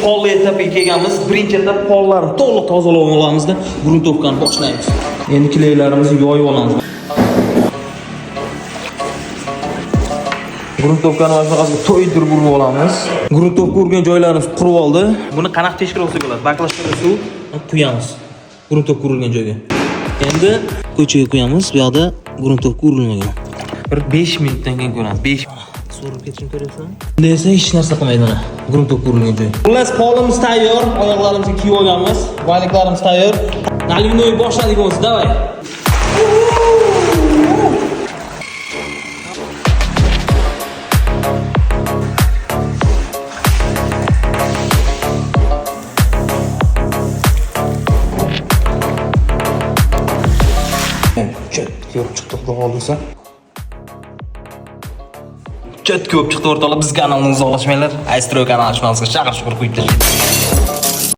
polli etapiga kelganmiz. Birinchi etap pollarni to'liq tozalab olamizda gruntovkani boshlaymiz. Endi klaylarimizni yoyib olamiz. Gruntovkani boshqasiga to'ydirib urib olamiz. Gruntovka urgan joylarimiz qurib oldi. Buni qanaqa tekshirib olsak bo'ladi? Baklashga suv quyamiz. Gruntovka urilgan joyga. Endi ko'chaga qo'yamiz. Bu yoqda gruntovka urilmagan. Bir 5 minutdan keyin ko'ramiz. 5 so'rib ketishim kerakmi? Bunda esa hech narsa qilmaydi mana. Gruntovka urilgan joy. Xullas, polimiz tayyor, oyoqlarimizni kiyib olganmiz, vayliklarimiz tayyor. Naливной boshladik o'zi, davay. Ko'p chiqdi xudo xolisa. Chet ko'p chiqdi o'rtoqlar. Biz kanalni uzoqlashmanglar. Aystro kanali ishimizga chaqirish qilib qo'yib tashlaymiz.